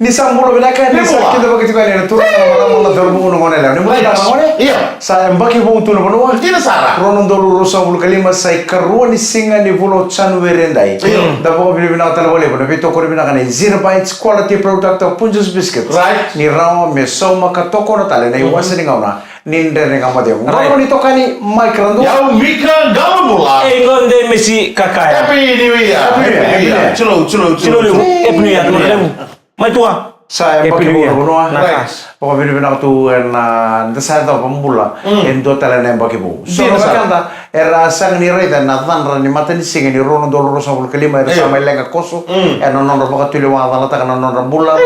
Ni sambulo binaka ni sakit begitu kan itu orang mau dormu ngone lah. Ni mulai ngone. Iya. Saya mbaki bu tu no. Tidak salah. Ronon dolu sambul kalima sai karuani singa ni bulo chan werendai. Da bo bi bina tal boleh bono bito ko bina kan 0 bites quality product of Punjus biscuit. Right. Ni rawa me soma ka toko no tale nai wasini ngauna. Ninde ne ngamade. Ngoro ni tokani mic randu. Ya Mika Galmula. Ngonde Messi kakaya. Happy New Year. Happy New Year. Chulo. Happy New Year. Mai tua. Saya pakai bulu noa. Nakas. Pokok bini bina tu na saya tahu pembula. Endo tala na bagi bu. So kanda era sang ni reda na tan ni mata ni singa ni rono dolo rosa bul kelima era sama lenga koso. Non roba katuli wa dala ta non rambula.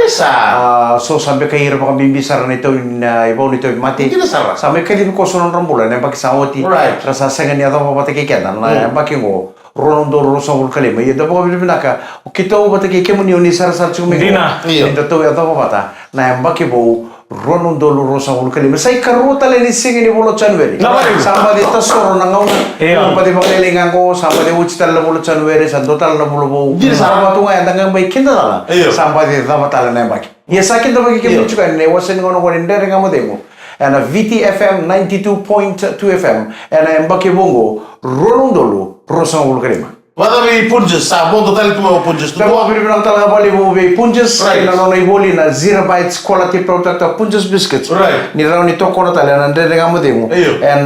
So sampai ke ira pakai bimbi sar ni tu ibu ni tu mati. Sampai ke di koso non rambula na pakai sawati. Rasa sang ni ada apa pakai kena na pakai go. Rono dolo rosa bul kelima. Ia dah pokok bini bina ka. Kita ubah pakai kemuni oni sar cumi. Dina. Endo tu ya tahu apa ta. Na pakai bu. Ronon dolu rosa ul kalima sai karuta le ni singi ni bolo chanweri samba de tasoro na ngauna samba de bakele ngango samba de uchital la bolo chanweri sandotal la bolo bo samba tu ngai dangang bai kinda dala samba de dabatala na baki ye sakin da baki kemi chuka ne wasen ngono ko ndere ngamo demo ana VTFM 92.2 FM ana mbake bongo ronon dolu rosa ul kalima. Wadawi Punjus, sabon total itu mau Punjus. Tahu apa bilang tahu apa libu be Punjus, na nono iboli na 0 bites quality product of Punjus biscuits. Ni rau ni toko na tale na ndere ngamu demo.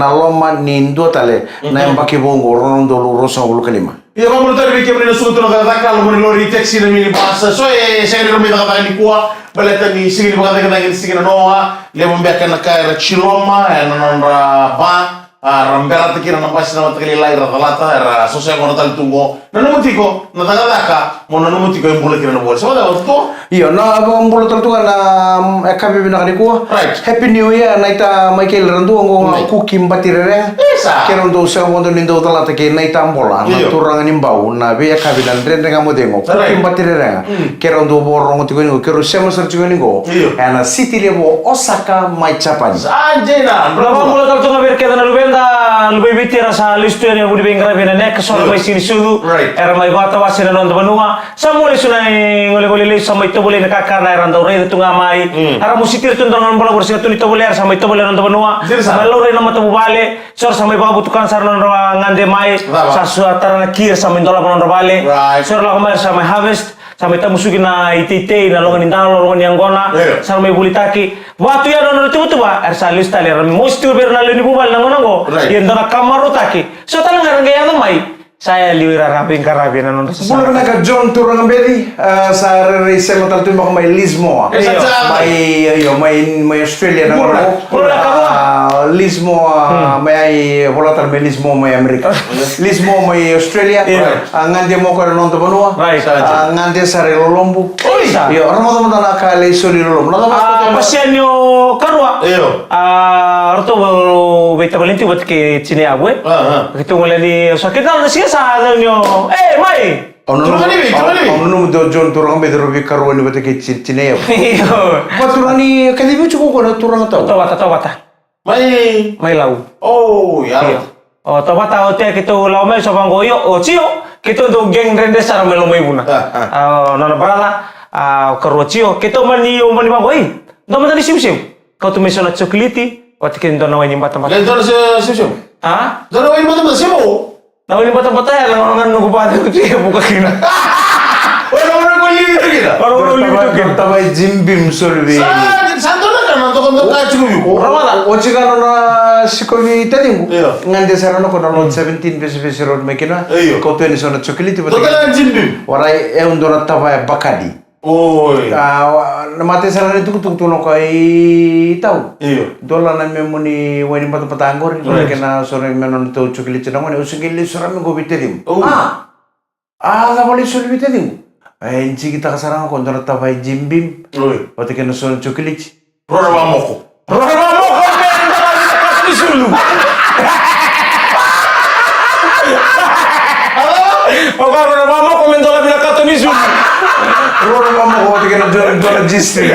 Na loma ni ndo tale na mbaki bongo rono dolu rosa ulu kalima. Iya kamu tadi bikin ini suatu negara kalau mau lori taxi na mini bahasa. So saya ni rumah kata ni kuah. Baleta ni sini bukan kata ni sini noa. Dia membiarkan nakar Chiloma, na nonra ba. Rambera tekira na pasi na matakali lai rata-rata era sosial kono tal tungo na numutiko na tagadaka mo na numutiko yung bulak na bolsa wala to iyo na ang bulak tal tunga na kabi bina kaniko Happy New Year na ita Michael Randu ang kukim batirere kero ndo sa mondo nindo talata ke na ita ambola na turang nimbau na be kabi na ndre nga modemo kukim batirere kero ndo borong tiko ningo kero sema sar tiko ningo na city level Osaka mai Japan ajena Berapa mulai tal tunga berkaitan lubenda lebih bicara sa listo yang budi bengkara bena nek soal mai sini sudu era mai bata wasina non benua samule sunai ngole-ngole le sama itu boleh nakaka na randa ore itu ngamai ara musitir tu ndongan bola bersih tu itu boleh sama itu boleh non benua sama lo re nama tu bale sor sama babu tukang sar non ngande mai sa suatara kir sama ndola non bale sor la kemar sama harvest sampai tamu suki na itite na longan indalo longan yang gona sampai bulitaki waktu ya nono itu ba ersalis tali rami mustur berna leni bubal nangonango yang dona kamaru taki so talang ngarang gaya mai saya liwira rabing karabin nono bulan naga John turang bedi sa reselo tal tu mai Lismo mai Australia Lismo mai volatile mai Lismo mai Amerika Lismo mai Australia ngande mo ko non to banua ngande sare lolombu yo orang mo na kale sori lolombu pasienyo karwa orto beta valenti buat ke cine abue itu ngoleni sakit na sih sa nyo mai Onu do John turang bedro bi karwani bata ke cine ya paturani kadibu cukup ko turang tahu tawata mai lau oh ya oh tawata hotel kita lau mai sobang goyo oh cio kita do geng rende sara melo mai buna nona barala karwa cio kita mani bangoi do mani sim kau tu mesona chocolate waktu kita do nawai nimba tempat dan sim ah do nawai nimba tempat siapa nawai nimba tempat ya langan nunggu pada dia buka kina orang itu kita orang tabai jimbim solvi santona kan untuk kacu ramada ochiga na sikovi tadingu ngande sarano ko no 17 besi road mekina ko to ni sona chocolate to kala jimbim warai e undona tabai bakadi oi mate sarane tuk no kai tau dola na memuni wani pata angor kena sore menon to chocolate na ngone usingili sarame go bitedim la boli sul bitedim enci kita kasarang ko ndona tabai jimbim wate kena sona chocolate Rora mamoko Sulu. Oka rora mama komento la bila kato ni sulu. Rora mama ko tingin na dola jistri.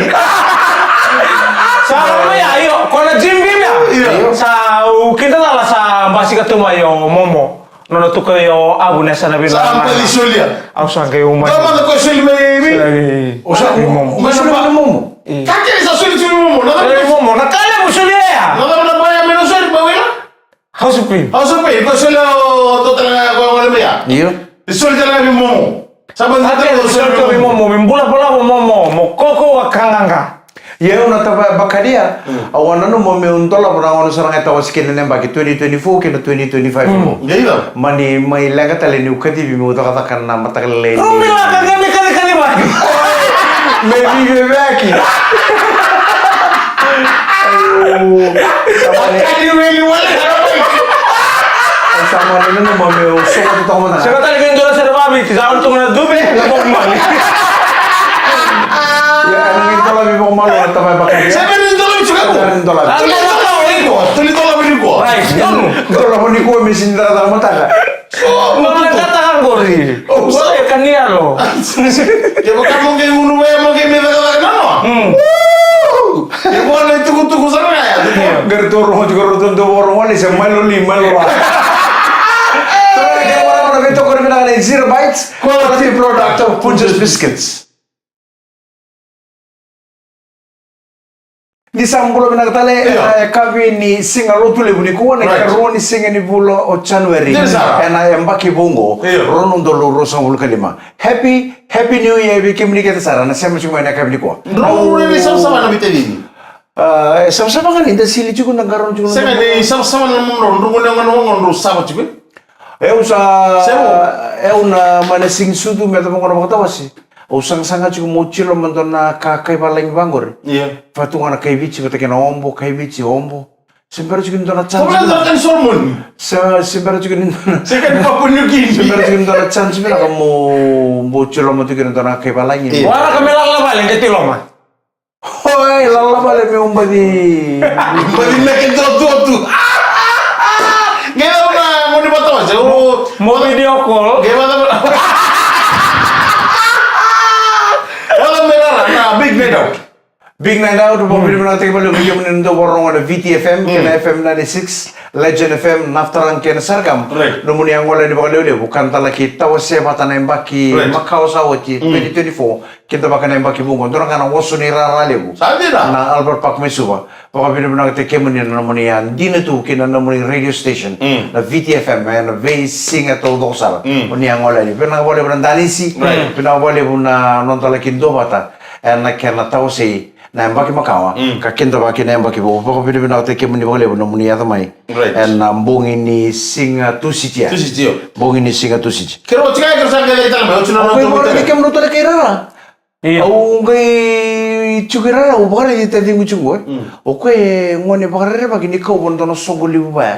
Sa ya ayo, kona jimbim ya. Sa kita la sa basi ka tumayo momo. nono tu kayo abu nesa na bila. Sampai di Sulia. Au sang kayo umay. Kau mana kau Sulia baby? Usa momo. Kakek sa Sulia Momo. Eh momo nakala mo sulia ya. Nada mana bayar minus Sulia baby lah. Hausupin. Kau sampai kau Sulia total kau ngalamin ya? Iyo. Di Sulia jalan Momo. Saban Ate satu sulia ko momo mimbula-bula momo mo koko wakanganga. Ye una taba bakadia awana no mo me un tola bra ona sarang eta waskin ne baki 2024 kina 2025 Jadi lah. mani mai laga tale ni ukati bi mo ta kan na mata kale Rumila kali ba. me vive baki Kali weli wala. sama ni no mo me so ko to mo na Saka tali kayo doon sa babi, sa tong na dube, na pagmali. ya ang tola bi mo malo na taba bakadia Saban ni tolong juga ko. $1. Tuli tolong ni ko. Right, yun. tola mo ni ko mi sindara ta mata ka Mga nagkatakan ko rin. Wala yung kaniya, lo. Ya bukan mungkin unu ya mungkin ni kata no. Ya bukan itu kutu sana ya. gerto ro juga ro to ro wali sa malo malo Ito ko rin na zero bites quality product of Punches Biscuits. Di sambulo binagtale kavi ni singa lotule buni ko na karoni singa ni bulo o January na mbaki bongo rono ndolo rosa bulu kalima happy new year bikim ni kita sara na sema chuma na kavi ko No ni sama-sama na biteni. sama-sama kan inda sili chuko na garon chuko Saka ni sama-sama na mo ndo ngano sama chiku. una mana sing sudu me tamo kono bata wasi usang sanga chuko mochilo mandona ka kai balang bangor Iya. fatunga na kai bichi kata kena ombo kai bichi ombo sembara chuko ndona chan Kau nak kan sormon. sembara chuko ndona Saka ni Papua New Guinea. sembara chuko ndona chan sembara kamu mochilo mo chuko ndona kai balang ini Wala kami lang labalin, kay Tiloma. hoy lalla bale me umbadi Bali na kento tu. Gaya na mo ni bato sa. Mo video call. Gaya na. Wala merah na big night out. Big night out, pabili mo natin balik yung mga warong na VTFM, kena FM 96, Legend FM, naftaran kena sargam. Right. Nomuni ang wala ni bakal ulit, bukan talaki tawas siya bata na imbaki Macau sa wachi 2024, kita baka na imbaki bungon. Doon ka na waso ni rarali ko. Sabi na. Na Albert Park Mesuba, pabili mo natin kemun yan nomuni yan. Di na to kina nomuni radio station na VTFM, na very sing at all dosar. Uni ang wala ni. Pinakawali mo ng danisi, pinakawali mo na non talaki do bata, na kena tawas siya. Na mbaki makawa kakinda baki na mbaki bo ko bibi na te kemuni bole no muni ya tamai en mbongi ni singa tusitia mbongi ni singa tusitia Kero chika kero sanga dai tal ba chuna no ko bole ni kemno tole kairara au ngai chukirara u bagare di tadi nguchungo o ko ngone bagare bagi ni ko bondo no songoli ba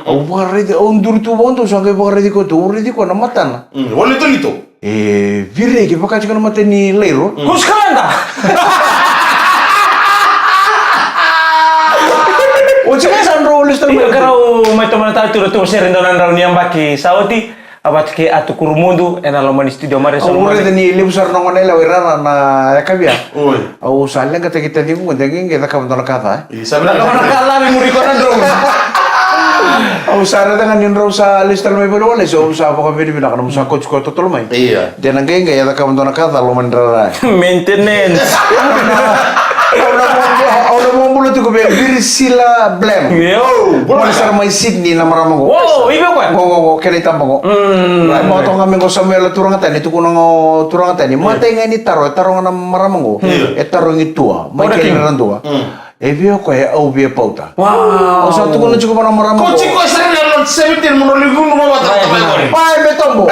au bagare di on durtu bondo sanga bagare di ko duri di ko na matana Wala lito. virre ke bakachi kana mateni leiro Kuskalanda! o chika sandro listo Iya, karau may teman tayo turo sharing daw ng raw niyang baki sa oti. Abat ke atu kurumundo en alaman studio mare sa Ure de ni libsar no ngone la wirara na yakabia. Oi. Au sale ka kita di mo dengin kita ka mantona kata. Sabi na Kalau nak kalah mi muri ko na drone. Au sare dengan yun raw sa listal may bolo wala so sa pa ka bini bina kana sa coach ko totol may. Iya. Dia nangge ya ka mantona kata lo mandara. Maintenance. Au mo bulu tu ko be virsila blem. Yo. Bola sar may Sydney na maramo ko. Wow, ibe ko. Go kene tambo ko. Mo to ngame ko Samuel turang tani tu kuno turang tani. Mate ngani taro na maramo ko. E taro ngitua. May kene randua. E vio ko e au via pauta. Wow. O sa tu kuno chuko na maramo ko. Coach ko sa na 17 mo ligu mo bata ta ba. Pai betombo.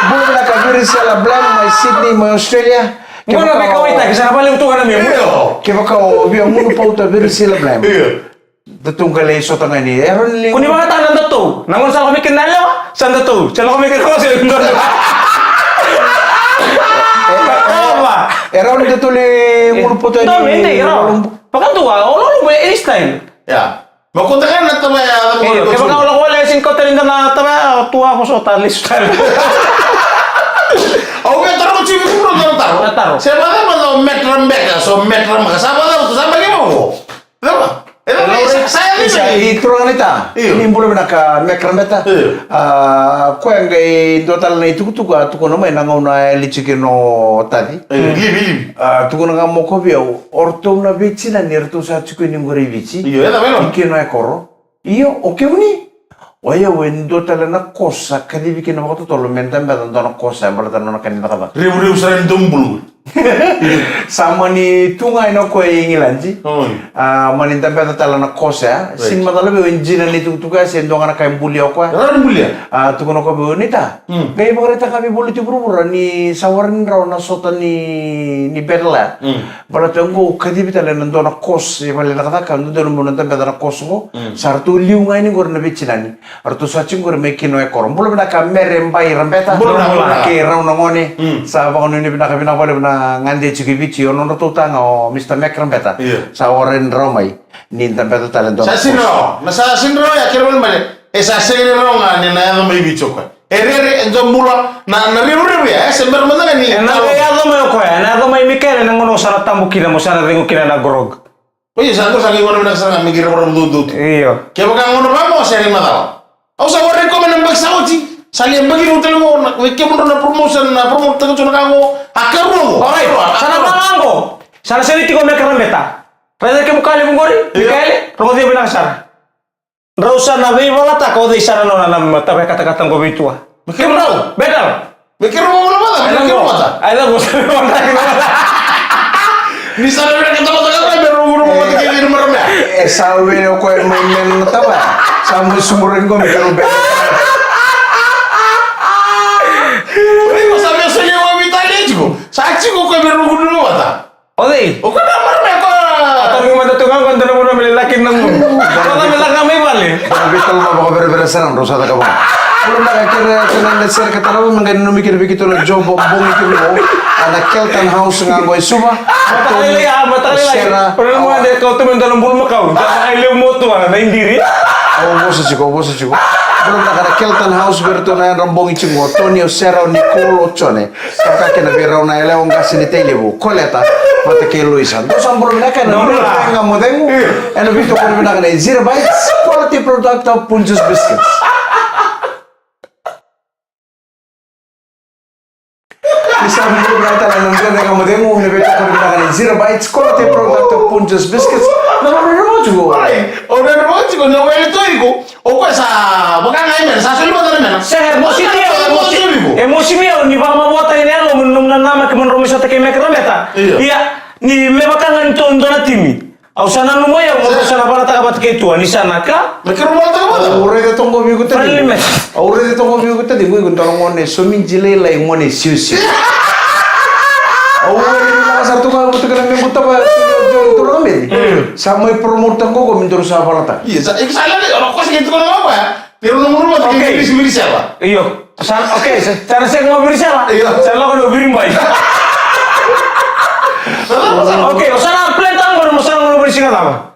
Bola ka virsila blem may Sydney may Australia. Mana be kawai ta kisah balik tu kana mi. Que va kao via muno pauta virsila blem. Iya. Datong kale so tanga ni. Eron ling. Kuni mga tanan to. Nangon sa kami kinala, san to. Sala kami kinala sa Indo. Era un detule muno pauta ni. No, hindi, ero. Pakan tuwa, olo be ini style. Ya. Makunta ka na tama ya mo. Kaya baka wala sin ko talinda na tama tuwa ko sa talis style. Au be taro chibi ko no taro. Taro. Siapa dah mau metram beka so metram ka sama dah sama ke mo. Diba? Saya i turangan ita ni mbolo na ka mekran beta ko yang gai total na itu tuga tu kono mai na ngona lichikino tadi libi tu kono nga moko bia orto na bici na nirtu sa chiku ni ngore bici iya ta vero ikino e koro io oke uni oya wendo tala na kosa kadi bikino ko to lo mentam beta na kosa berta na kanina kaba ribu seren dumbul sama ni tunga ino ko ingilanji maninta beta tala na kosa sin madala be injina ni tuga sen donga na kay bulya ko bulya tu kono ko be nita gay bagreta kami bulu ti burura ni sawarin raw na sota ni bedla bala tango kadi bitala na dona kos e bala na kan do no monta beta na kos ko sartu liu ngai ni gor na bichinani artu sachin gor me kino e korom bulu na ka merembai rambeta ke raw na ngone sa ba kono ni bina ka bina bale na ngande chikivici ono no tutanga o Mr. Mekran beta sa oren romai ni beta talento sa sinro ya kero male esa sinro nga ni na no mai bicho ko erere enzombula na riu ya sember mana ni na ya do mai ko ya na do mai mikere na ngono sana tambukina mo sana rengo kina na grog oye santo sangi ngono na sana mi giro rom dudut iyo ke baka ngono ba mo seri madao au sa wore ko men mbak sauti sali bagi hotel mo na ke mo na promotion na promote ko chona kango akaru alright sana pangango sana seli tiko Mekran beta reza ke mukali mungori mikale rogo dia bilang sana Rausa na be wala ta ko de sana no na mata be kata-kata ko bitua mikir mo betal mikir mo wala mata mikir mo mata ay la bosa ni sana be kata mata be ro mo mata ke ni marme salve ko men taba samu sumuren ko mikir be Sachi ko be ro gudu mata ode o ko na marme ko atau mata tukang kon tano mo melakin nang mo kata mela kami bale betul ma berbeda serang rosa ta kaba belum na kira kana ser kata lo mengen no mikir begitu lo job bong itu lo ada Kelton House ngago suba mata lagi pernah mo ade kau tu mendalam bulu makau ay le moto na indiri bosa chico belum na kada Kelton House berto na rambong ichingo Tonio Serra Nicolo Chone kaka kena bera na ele on gasini telebu koleta mata ke Luisan do sambro na kana nga modengo eno visto ko na kana 0 bites quality product of Punjus biscuits bisa mo berata na nga modengo ne visto ko na kana 0 bites quality product of Punjus biscuits na mo jugo ora mo jugo no wele to iko o ko sa baka ngai men sa sulu bata men seher emosi mio ni ba mabota ini alo menum na nama ke menromi sa te ke Mekran beta iya ni mebakangan to ndona timi au sana no moya mo sana para ta kabat ke tua ni sana ka mikir mo ta bata ore de tongo bi gutta di gui guntoro ngone somin jile lai ngone siu ore ni na sartu ka butu kana me butta ba to rambe samai promote ko mintor sa balata iya sa ikisala ni ora ko sa gitu ko apa ya pero no mo ba ke miri siapa iyo sana oke cara saya ngobir siapa saya lo ngobirin baik oke sana plantang baru mo sana ngobir singa apa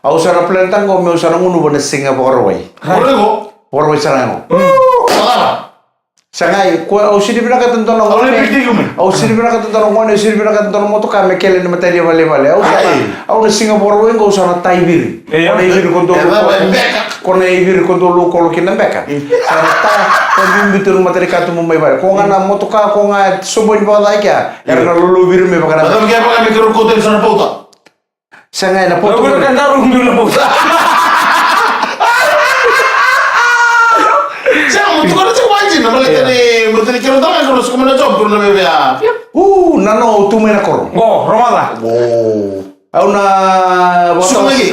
au sana plantang ko me sana ngunu bone singa borwai borwai sana sangai ko au sidi bina ka tonton ngone au sidi bina ka tonton ngone sidi bina ka tonton moto ka me kele ni materi vale au singa borwai ngo sana taibir kone ibir kondo lu kolo kinam beka sarta ko bitur materi ka tu mumbai bare ko ngana moto ka ko nga sobo ni bala kya erna lu bir me baka Adam kaya pa kami karo ko sana pauta sangai na poto ko kan daru ndu na pauta Siamo tu kono wanji na malete ni mutani kero dama kono su kumena job kono bebe ya nano tu mena koro romala au na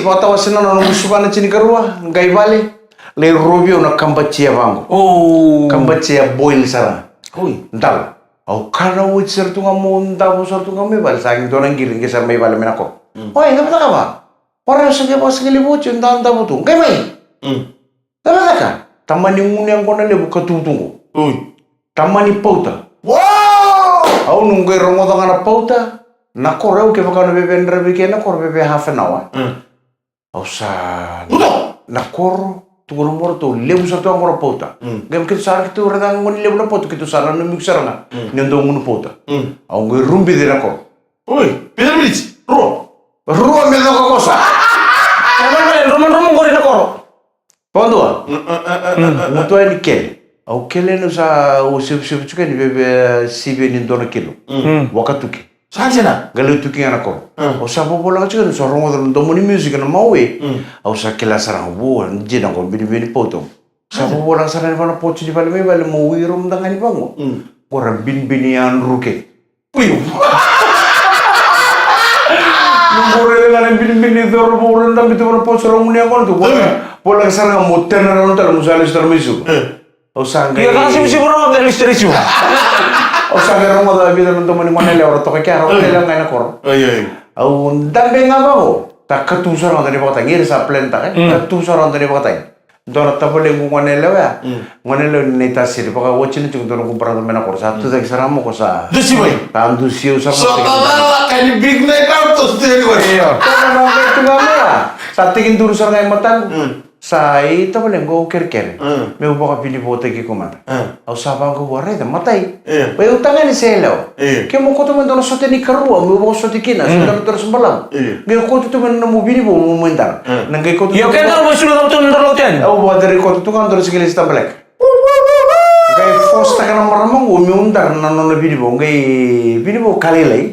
bota wasina no musubana chini karua ngai vale le rubio na kambachia vango kambachia boil sara ndal au kana wo sertu ngamo ndabo sertu ngame vale sangi dona ngiring ke sarmai vale mena ko oi ngapa ta ba ora sege bos ngeli bochu ndanda butu ngai mai tabaka tamani ngune ngona le buka tutungo tamani pauta au nungai rongo ngana pauta na koreu ke bakano bebe ndrabe ke na kor bebe half an hour ausa na kor tu ngoro to lebu sa to ngoro pauta gam ke sar ke tu rada ngon lebu na pauta ke tu sar na mixer na nendo ngunu pauta au ngai rumbi de na kor oi peder minutes ro me do ko kosa Pondua. Mutua ni kel. Au kele no sa o se chuka ni bebe sibe ni dona kilo. Wakatuki. Sajana. Galu tuki ana ko. O sa bola chuka so rongo do moni music na mawe. Au sa kela sarang bo njina ko bini poto. Sa bola sarang bana pochi di bale bale mo wirum dangani bango. Ora bin-binian ruke. Uy. Nomore dengan bin-bini dor bola ndam bitu bana pochi rongo ni akon tu. Bola sarang mo tenara no tal musalis termisu. O sangue. Iya kan sih bro dari istri sih. O sangue rongo da vida no tomani manele ora to ka ro tele ngai na kor. Ay. Au dambe ngabo. Ta katu soro dari bota ngir sa plenta katu soro dari bota. Dora tabole ngwanele wa. Ngwanele ni ta siri paka wochin chung dora kumparando mena kor sa tu da saramo ko sa. Dusi boy. Tam dusi usar. So tala kan big night out to stay ko. Iyo. Tama na tu ngama. Sa tingin duru sar ngai matan. Sai tabole ngo ker. Me ubo ka pili bota ki komanda. Au sabang ko warre da matai. Pe utanga ni selo. Ke mo ko to mendo sote ni karua, me ubo sote kina, sudah terus sembalang. Me ko to mendo mo bini bo mo mendar. Nangai ko to. Yo kan kalau sudah tahu ntar lautian. Au bo dari ko to kan terus sekali stambalek. Gai fosta kana maramang o me undar na no bini bo ngai bini bo kali lai.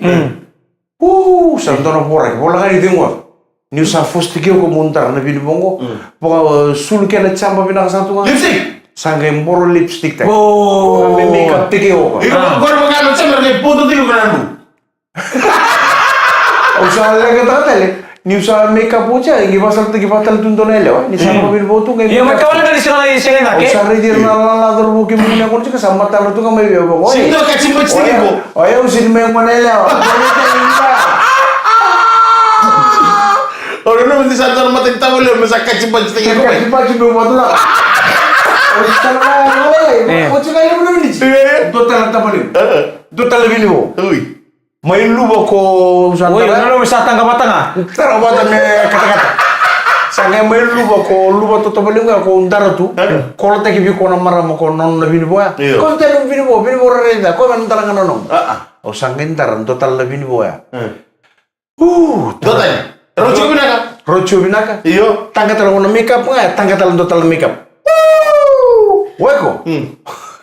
Santono porek, bola kan idengwa. Ni sa fosti ke ko montar na bini bongo. Poka sul ke na chamba bina ka satu. Lipstick. Sangga mboro lipstick tak. Oh. Makeup tike ko. Iko gor mo kan chamber ke puto tigo kanandu. Usa lagi tak tele. Ni usa makeup uca, ingi pasal tun tonele. Ni sama bini botu ngai. Iya mereka wala dari sana lagi saya nak. Usa redir na la dor bu ke muna ko chika sama talu tu ngai be bo. Sindo ka chimbo chitigo. Oye usin me manele. Ora no me disantar mate tawole me sakka chimbo chitigo ko. Chimpa chimbo botu la. O chika ile belum ni. Total tabali. Total bini bo. Uy. Main luba ko Woi, kalau bisa tangga-tangga. Tara bata me kata-kata. Sanga main luba to tobalinga ko undara tu. Ko te ki ko na mara mo ko non na bini boya. Ko te no bini bo renda ko man talanga non. O sanga ndara total la bini boya. Total. Rocho binaka. Iyo, tangga talanga na makeup nga, tangga talanga total makeup. Weko.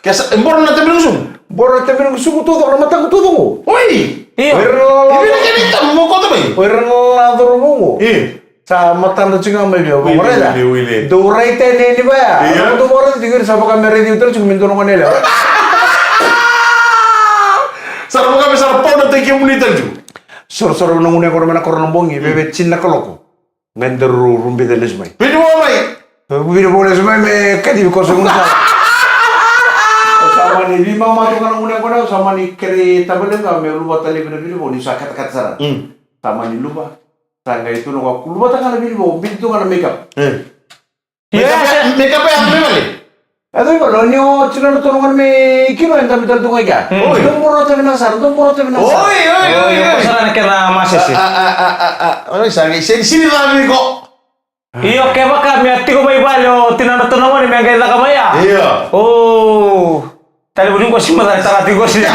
Kesa embor na te bilusum. Bora te bini suku todo na matang todo. Oi. Iya. Ibina kenita mo ko to bay. La dormongo. Iya. Sa matanda chinga mai bio morela. Wili. Do raite ne ni ba. Iya. Do mora digir sa baka mere di utar chung minto no nela. Sar mo ka besar podo te ki munita ju. Sor no ngune ko mana korno bongi bebe cinna koloko. Menderu rumbi de lesmai. Bini mo bay. Bini bo lesmai me kadi ko so nguna. Sama ni di mama tu kan ngune ko na sama ni kere tabele nga me luba tali bini bo ni sakat kat sara. Sama ni luba. Sangga itu no ko luba ta kana bini bo bintu kana makeup. Makeup yang beli. Aduh kalau ni oh cina tu orang me kilo yang kami tentu ngaja. Domporo tu binasar. Oi. Pesanan kena masih sih. Oi, sini lagi kok. Iyo kayak bakal miati ko may balo tinanong naman ni mga ka maya. Iya. Oh. Tadi buding ko si matay tarati ko siya.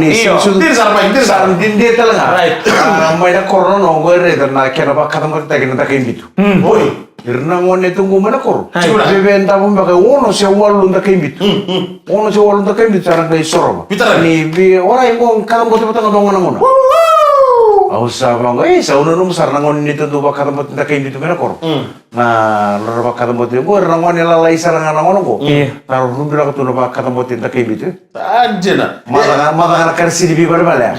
Iyo. Dir sarap. Hindi talaga. Right. May na korno no go re na kena ba katang ko tayo na takin dito. Oi. Irna ngone tunggu mana kor. Sigura. Bebenta mo ba kay uno siya walun da kay bito. Uno siya walun da kay bito sarang kay soro. Pitaran. Ni bi ora yung kadang ko tibutang adong ngona. Au sa bang sa uno nung sarang ngon nito do ba kadang da kay bito mana kor. Na laro ba kadang bito ko rangon lalai sarang ngono ko. Taru rumbira ko tuno ba kadang bito da kay bito. Anjena. Mata karsi di bibar bala.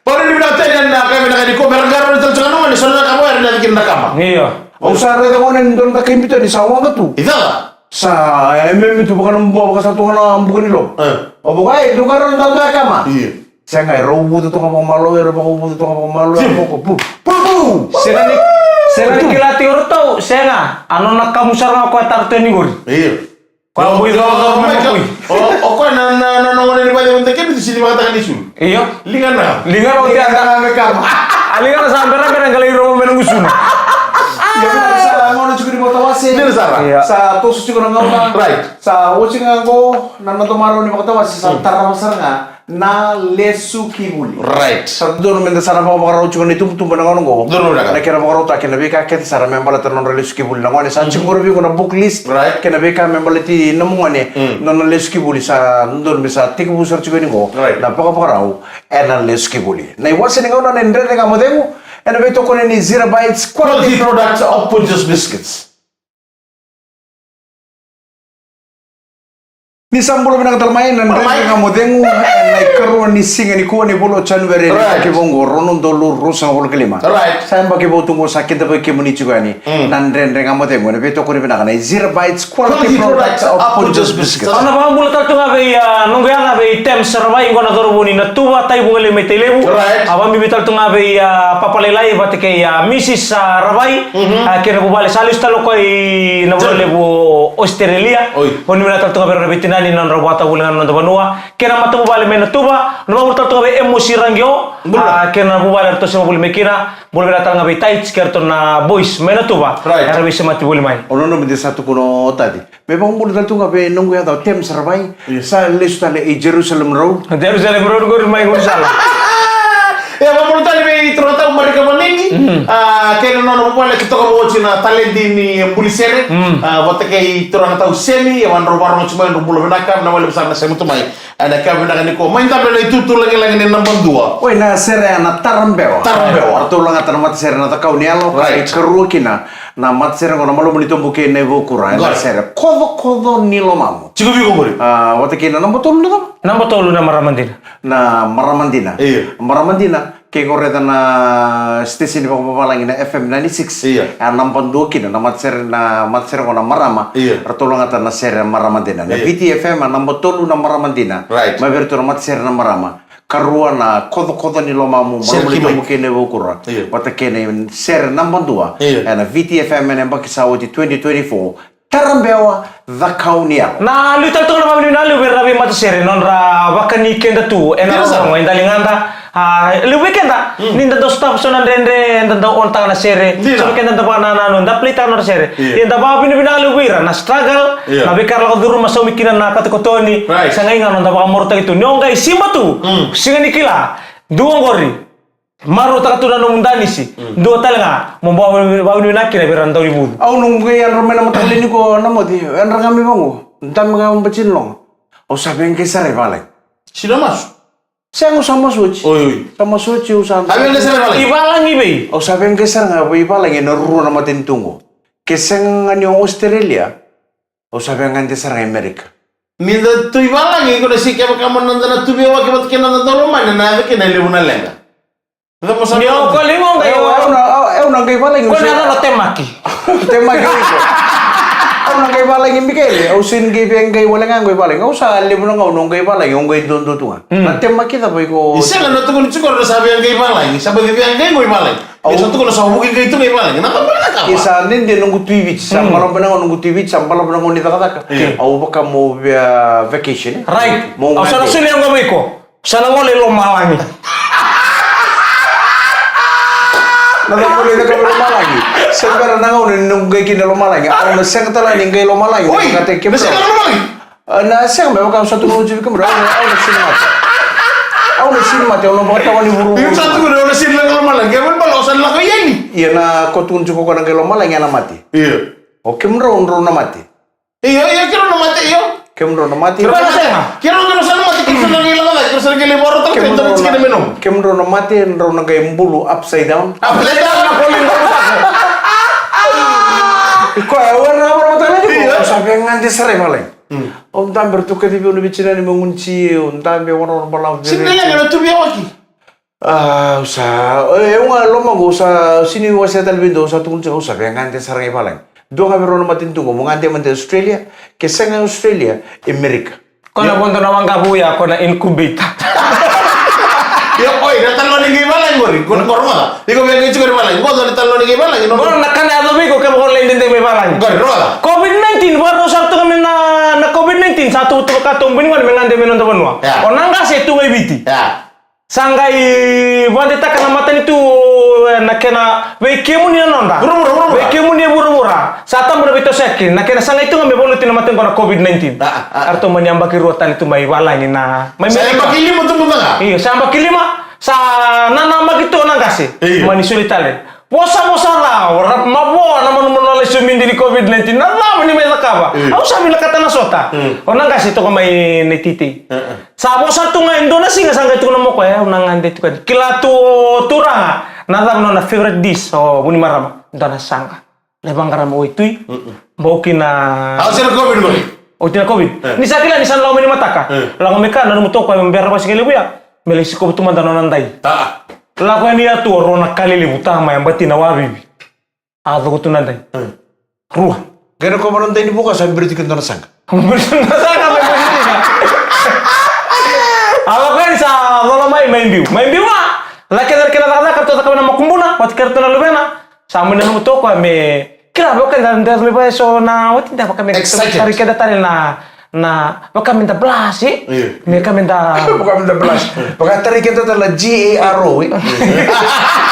Pare di binatay na kami na kani ko bergaro ni talso ano ni sonda ka mo er na kin nakama. Iyo. Au sa re ngonen don da kay bito ni sawa tu. Ita. Sa itu bukan membawa ke satu orang bukan lo. Oh bukan itu kan orang tahu kama. Iya. Saya nggak robot itu ngomong malu ya, robot itu ngomong malu ya, pokok Saya ni kilati orang tahu, saya nggak. Anu nak kamu sarang aku tartu ni gur. Iya. Kalau boleh kalau memang Oh, kok na ngone ni banyak untuk kan di sini mengatakan isu. Iyo. Lingan na. Lingan waktu ada mereka. Lingan sampai berapa kali rumah menang usun. Ya sa ngono juga di Botawasi. Ini Sarah. Sa tosus juga ngau Right. Sa uci nganggo nana tomaro ni Botawasi sa tarang saranga. na lesuki buli. Right. Sa dono menda sana pa makarau chunga ni tum na ngono. Dono na. Na kira makarau ta kena beka ket sara membala tan non lesuki buli na ngone sa chingoro bi na book list. Right. Kena beka membala ti namungane non lesuki buli sa dono bisa tik busar chunga ni go. Right. Na pa makarau na lesuki buli. Na iwase ni ngona na ndre nga modemu. Ena beto kone ni 0 bites Quality products of Punjus Biscuits. Ni sambulo binang talmain nan Talmain. nga modengu na ikaruan ni singa ni kuwa ni bolo January Right. ke bongo ronon dolu rusa bolo kelima. Right. Saya mbaki bo tungo sakit tapi ke muni juga ni. Nan nga modengu na beto kone binang na 0 bites quality products of Punjus Biscuits. Ana ba mula tal tunga be nunggu yang be tem serbai ngona dorobuni na tuwa tai bungale metelebu. Right. Aba mi bital tunga be papalelai batike Mrs. Rabai kena bubale salis talo koi na bole bu Australia. Oi. Oni mina tal tunga be rebitina ni non robata bulangan non banua kena matu bubale mena tuba no murtal tunga be emosi rangyo kena bubale to sema bule mekira bule bital ngabe taits kerto na boys mena tuba. Right. Era bisa mati bule mai. Ono no mede satu kuno tadi. Memang bulu dal tunga be nunggu ya tau tem serbai. Sa lesu tale e Jerusalem Road. Jerusalem road gor mai ngul sala. Ya, vamos a ver, trata un marica manengi. Que no nos vale que toca mucho na talenti ni pulisere. Bote que trona tau semi, ya van robar no cuma no bulo benaka, na wale besar na semu tu mai. Ana ka benaka ni ko. Main ta bela itu tu lagi ni number 2. Oi na sere na tarambewa. Tarambewa. Atau lang atan mat sere na takau nialo. Right. Keru kina na mat sere ngono malo bonito buke nevo kura. Na Right. sere kodo nilo mamu. Ciku bi ko bori. Wate kina na botol na Nambo tolu na maramandin. na Maramandina. Iya. Maramandina ke koreta na station pa papalangi na FM 96. Iya. Nampan dua kina na mat sere ngono Marama. Iya. Atau lang atan na sere Maramandina. Na Iya. PTFM na botol na Maramandina. Right. Maberto na mat sere na Marama. Karua na kodo nilo mamu Ser marumuli kimai. kamu kene bukura. Iya. Wata kene ser number 2. Iya. Na VTFM na baki sawati 2024. Tarambewa dhakauniao. Na lutal tu na mabili na lu berabi mata sere non ra wakani kenda tu ena Kira sa? ro indali nganda lu weekenda ninda do stop so nan rende nda onta na sere Dina. so kenda da bana na nda plita na sere Iya. inda ba bini bina lu wira na struggle Iya. na bekar la duru maso mikina na katukotoni Right. sangai ngana nda ba morta itu nyonga isima tu singa nikila duo gori Maru tak tu na mundani si dua talanga membawa bawa nakira berantau ribu. Au nunggu yan romena matali ni ko namoti. Yan rangami bango. Dam nga mbacin long. O sabi ang kisare balik. Sino mas? Saya ngu sama suci. Oi. Sama suci usaha. Abi ang sere balik. Ibalang ibe. O sabi ang kisare nga iba lang yan naruto na matintungo. Kisang nga yung Australia. O sabi ang kisare nga Amerika. Ninda tu ibalang ko na si kaya kaman nanda na tu biwa kibat kina nanda lomanya na ave kina lebu na lenga. Nda mo sabi. Nyo ko limo Eu kayo. não kay bala Ko na na temaki. Tema gay ko. Au nang kay bala ng Miguel. Au sin kay beng kay wala nga kay bala. Au sa libo nang nung kay bala yung kay dondo tunga. Na tema kita boy ko. Isa lang nato ko nito na sabi ang kay balay. Sabi ang kay mo balay. Isa to ko na sa hubukin kay ito kay balay. Nakabala ka. Isa din din nung tuwit. Sampalo pa nang nung tuwit. Sampalo pa nang nita kataka. Au baka mo vacation. Right. Mo Au sana suli ang gamay ko. Sana ngole lo malangi. Nagapuli na kami lumalagi. Siyempre na nga nung kay kinalumalagi. Au na siyang tala ning kay lumalagi. Uy, nasa ka lumalagi. Na siyang may wakam sa tunod sa kamera. Au na sinimate. Au na sinimate. Au na bakatawan ni buru. Yung satu ko na sila ng lumalagi. Kaya ba lausan lang kaya ni? Iya na kotun ko ka ng kay lumalagi na mati. Iya. O kimro na mati. Iya, kira na mati iyo. Kimro na mati. Kira na siya. Kira na sana mati. Kira na ilang ka. Kira na ilang baro tal. Kira na chicken minum. Kimro na mati. Nro na kay mbulu upside down. Upside down na polin ko. Iko awan na mo tayo di Iya. ko. Sabi nga ndi sare malay. Tamber tu kadi bi bichina ni mengunci. Tambe wono bala. Sino lang na tubiya waki. Usa. Nga loma go sa sini wasa talbindo sa tungkol sa sabi nga ndi sare malay. Doon kami ron matintungo. Mga ndi man Australia. Kesa nga Australia, Amerika. Ko na punto na wang kabuya ko na incubate. Yo, oi, natalo ni gibalang gori. Kun korma. Iko biya kichu gori balang. Ko natalo ni gibalang. No. Ko na kana adobe ko kaya ko lain din may balang. Gori rola. COVID-19 baru satu kami na COVID-19 satu tu katong binwan mengande menon to banwa. Ya. Onang kasi tu ngay biti. Ya. Sanggai buat kita kana mata itu nakena wekemu ni nonda. Buru-buru. Wekemu ni buru-buru. Sata mo bito sekin nakena sanga itu ngambe bolu tinamaten kono COVID-19. Arto manyamba ki ruatan itu mai wala ni na. Saya pakai lima tu mutanga. Iya, samba kilima sa nana magito nang kasi. Mani sulitale. Posa la, mabo naman mo sumindi ni COVID-19. Nala ni may nakaba. Ako sabi nakata na sota. O nang kasi to ko may netiti. Sa posa to nga Indonesia nga sangga to mo ko nang ande to kan. Kila to tura na no na favorite dish o buni marama. Dana sangga. Lebang karamo itoy. Mau kina Ako sila COVID mo. O tina COVID. Ni sa kila ni san lawo ni mataka. Lawo me kan no to ko mbera ba sigeli buya. Melisiko tu mandano nandai. Laku ni atu rona kali libutama yang batina wabibi. Ado kutu nandai. Ruah. Kaya ko manon tayo bukas sabi berarti kan nasang. Berarti nasang apa berarti? Ako kan sa lola main biu mah. Laki dari kena kata kartu tak kena makumbuna. Wat kartu na lubena. Sama dengan muto ko me. Kira bukan dan das me so na wat tidak pakai me. Cari kada tali na baka minta belas sih. Mereka minta bukan minta belas. Baka tadi kita telah GARO.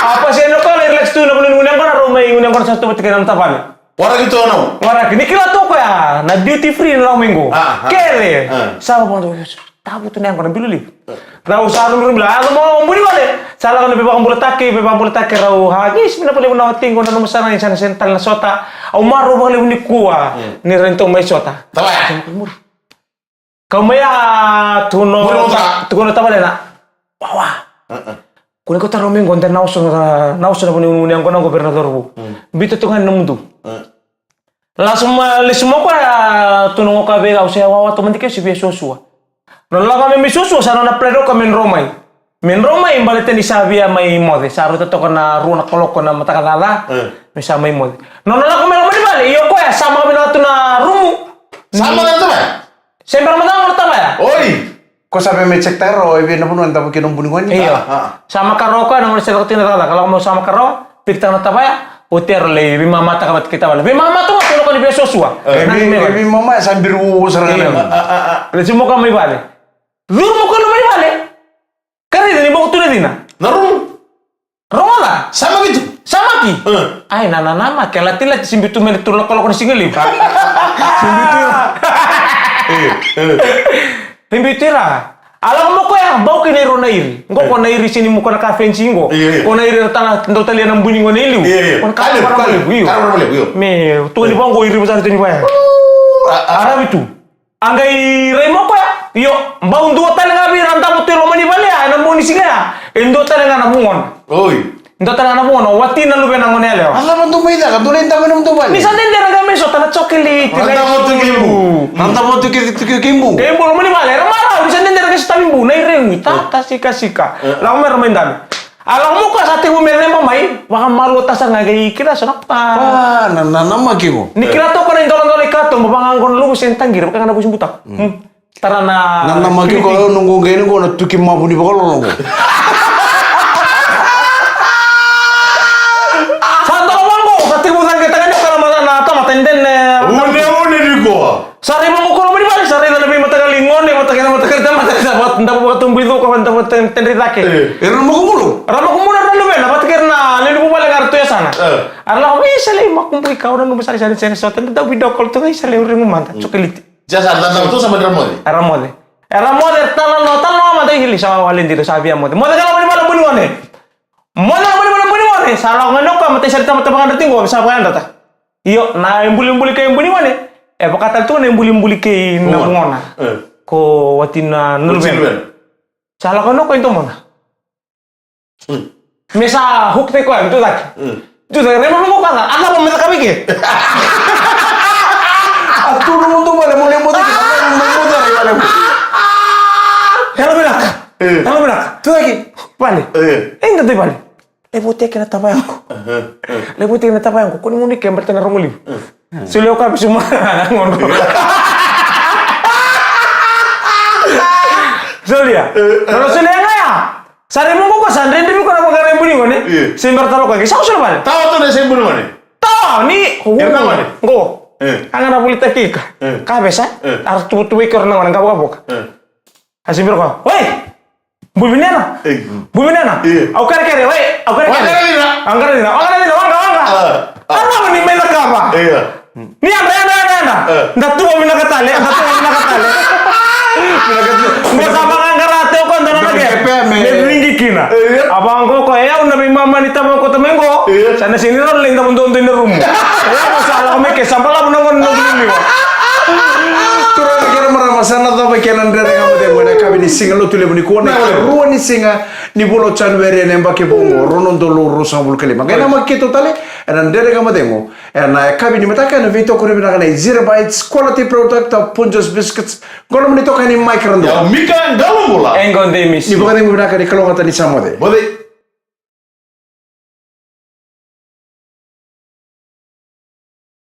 Apa sih no kalau relax tuh na unang ko na rumay unang ko sa tuwa tikan tapan. Wala gitu no. Wala kini kila to ko ya na duty free na minggu. Kere. Sama po tabu tuh nang ko na biluli. Raw sa ano bila ano mo muli wale. Sala ko na bibang bulatake raw hagis mina pala na tingo na numasana sa sental na sota. Au maro ba ni kuwa ni rento may sota. Tawa. Kamaya tuno tabale na. Wawa. Kung ko taro minggu ndan nauso na puni uniang ko ng gobernador bu. Bito tungan na mundo. Langsung lismo ko tunong ko kabe saya wawa to mantike si Sosua. Non la kami Sosua sana na pledo kami Romay. Min Romay imbalite ni Sabia may mode. Saro to na runa koloko na matakalala. Misa may mode. Non la kami lo bali iyo ko ya sama kami na na rumu. Sama na to ba? Siyempre matang ba ya? Oi. Ko sabi may check taro, ibi na puno ang kinumbuniwan niya. Iyo. Sama karo ko nang sa tinatala. Kalau mau sama karo, pikta na tabaya. Uter le bi mama ta kamat kita wala. Bi mama to ko ko ni Sosua. Ibi mama sambiru sarangan. Lesu mo ka may bale. Lur mo ko no may bale. Kari ni mo tuloy din na. Narum. Rola. Sama gitu. Sama ki. Ay nama kelatila simbitu men tulok kalau ko singeli. Timbitira. Alam mo ko ya, bau kini ronairi. Ngo ko nairi sini mo ko na kafe singo. Ko nairi tanah tendo tali na bunyi ngo niliu. Ko kali para liu. Me, tu ni bang go iri besar tu ni ba. Arab itu. Anggai remo ko ya. Yo, bau dua tali ngabi ranta mo tiro mani bale ya, na mo ni singa. Endo tali nga na bungon. Oi. Endo tali nga na bungon, wati na lube na ngonele. Alam mo tumay na, katulin tama nung tumay. Misan din dera game so tana chocolate. Ranta mo tu kimbu. Ranta mo tu kimbu. Kimbu lo mani bale, ramara, misan din dera kasi tamimbu, na irengi, ta sika. Lang mer main dami. Alam mo ka sa tiwo mer na mamay, baka maluta sa ngagay kira so nakpa. Nama kimo. Ni kira to ko na indolong ikato, mabangang ko lubos yung tanggir, baka nga nabus yung butak. Tara na. Nama kimo ko nunggu gini ko na tukim mabuni ba ko nunggu. Tenden Une di ko. sari mo ko ni bali sari na lebih matagalingon ni matagal dapat ndak tumbu itu ko dapat tendri take Ramo ko mulu na lube na patikir na lelu mo bala kartu ya sana arla wi sale makumpu ikaw na numusari sari so tenda video call to ngai sale uring manta chocolate Jasa tanda tu sama Ramode. Ramode talo mata hili sama walin dito sabi amode mo daga bali bala buni wane sala ngano ka mata sari tama tama dating ko sa pa ndata iyo na embuli kay embuli wane pakata tu na embuli kay na ngona ko watina nulben sala kono ko into mona mesa hukte ko itu tak itu tak remo mo ka ala mo meta kami ke atu no to bale mo Halo benak tu lagi bale enggak tu bale Lebote kena tabayangko. Lebote kena tabayangko. Kung mo ni kember tena romuli. Suleo ka bisuma ngono. Solia. Kalau sulia ngaya. Sare mo ko sandre ndi ko na magare buni ngone. Simber talo ka. Sa usul bale. Tahu tu na sa buni ngone. Tahu ni. Ngo. Angana buli tekika. Ka besa. Ar tu ikor na ngone ka. Asimber ko. Woi. Bubinena. Bubinena. Au kare wei. Au kare. Angkara dina. Wangga. Ano ni mena kapa? Ni anda. Datu mina katale. Mo sama angkara teo kon dana lagi. Ringi kina. Abang ko ya una mama ni tamo ko tamengo. Sana sini ron linda untuk di rumah. Ya masalah kami ke sampala menongon ni. Turun kira maramasana tapa kenan dari kamu deh mana kami ni singa lo tule buni kuona ruan ni singa ni bolo chanwere nemba ke bongo ronon dolo rosa bul kelima kena makito tale enan dari kamu demo ena kami ni mataka na vito kuri bina kana 0 bites quality product of Punjos biscuits kalau menito kani micron do Mika ngalo bola Engon demis ni bukan yang bina kani kalau kata di samode Bode